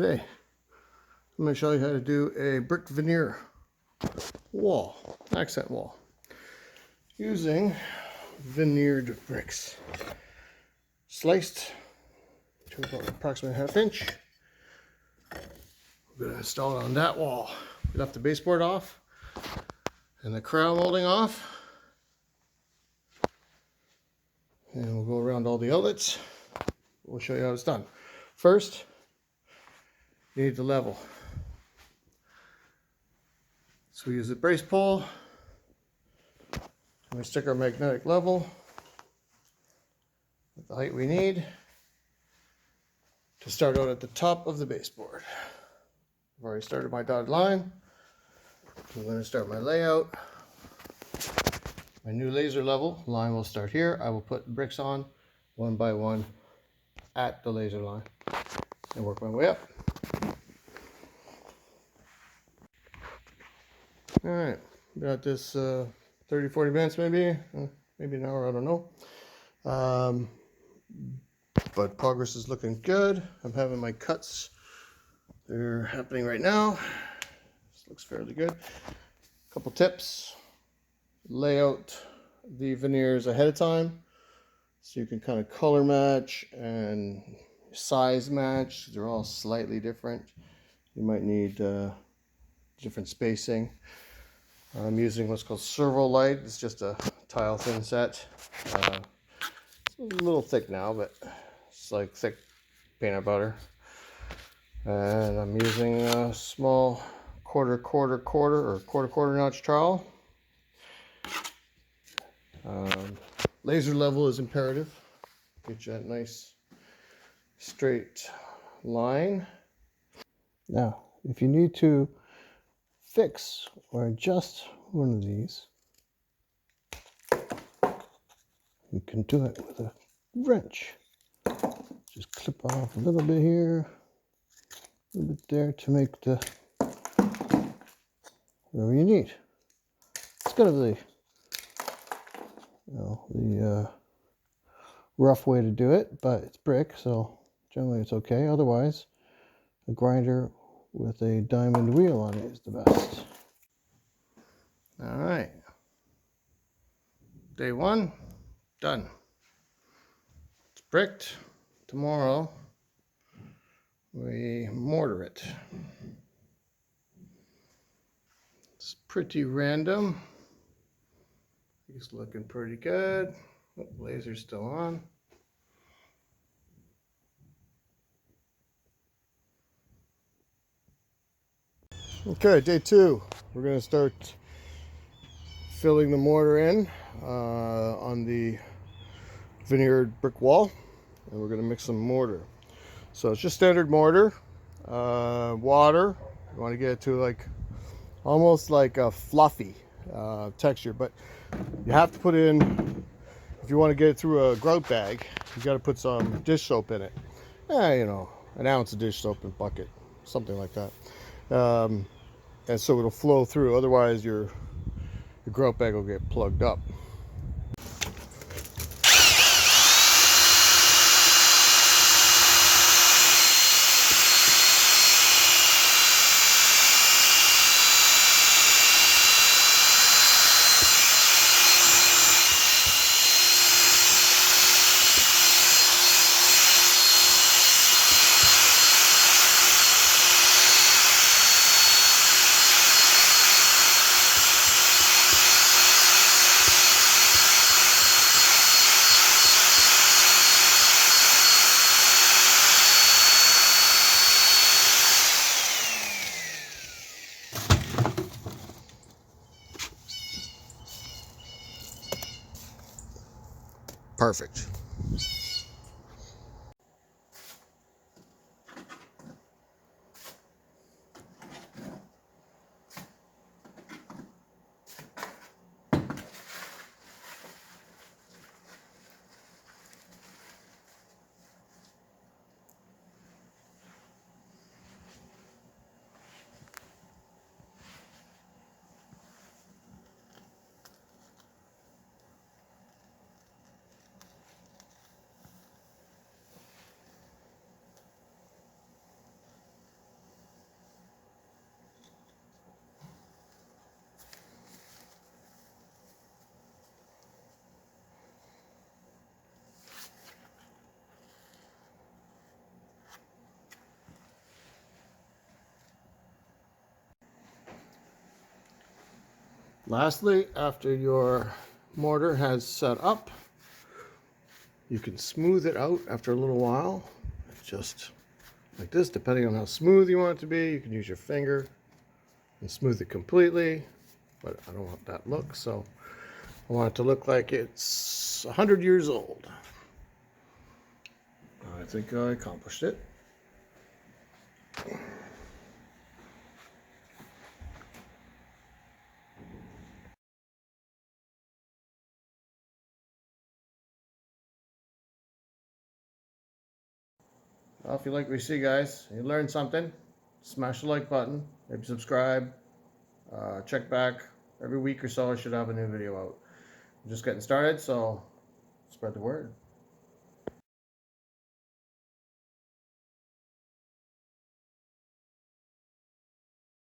today I'm going to show you how to do a brick veneer wall, accent wall, using veneered bricks. Sliced to about approximately 1/2 inch. We're going to install it on that wall. We left the baseboard off and the crown molding off. And we'll go around all the outlets. We'll show you how it's done. First, you need the level. So we use a brace pole. And we stick our magnetic level at the height we need to start out at the top of the baseboard. I've already started my dotted line. I'm going to start my layout. My new laser level line will start here. I will put bricks on one by one at the laser line and work my way up. All right, got this 30-40 minutes maybe an hour, I don't know. But progress is looking good. I'm having my cuts. They're happening right now. This looks fairly good. A couple tips. Lay out the veneers ahead of time so you can kind of color match and size match. They're all slightly different. You might need different spacing. I'm using what's called servo light. It's just a tile thin set. It's a little thick now, but it's like thick peanut butter. And I'm using a small quarter notch trowel. Laser level is imperative. Get you that nice straight line. Now, if you need to fix or adjust one of these, you can do it with a wrench. Just clip off a little bit here, a little bit there to make the whatever you need. It's kind of the rough way to do it, but it's brick, so generally it's okay. Otherwise, a grinder with a diamond wheel on it is the best. All right, day one done. It's bricked. Tomorrow we mortar it. It's pretty random. It's looking pretty good. Oh, laser's still on. Okay, day two. We're going to start filling the mortar in on the veneered brick wall, and we're going to mix some mortar. So it's just standard mortar, water. You want to get it to like almost like a fluffy texture, but you have to put in, if you want to get it through a grout bag, you got to put some dish soap in it. You know, an ounce of dish soap in a bucket, something like that. And so it'll flow through. Otherwise, your grout bag will get plugged up. Perfect. Lastly, after your mortar has set up, you can smooth it out after a little while, just like this, depending on how smooth you want it to be. You can use your finger and smooth it completely, but I don't want that look, so I want it to look like it's 100 years old. I think I accomplished it. Well, if you like what you see, guys, you learned something, smash the like button, maybe subscribe, check back every week or so. I should have a new video out. I'm just getting started, so spread the word.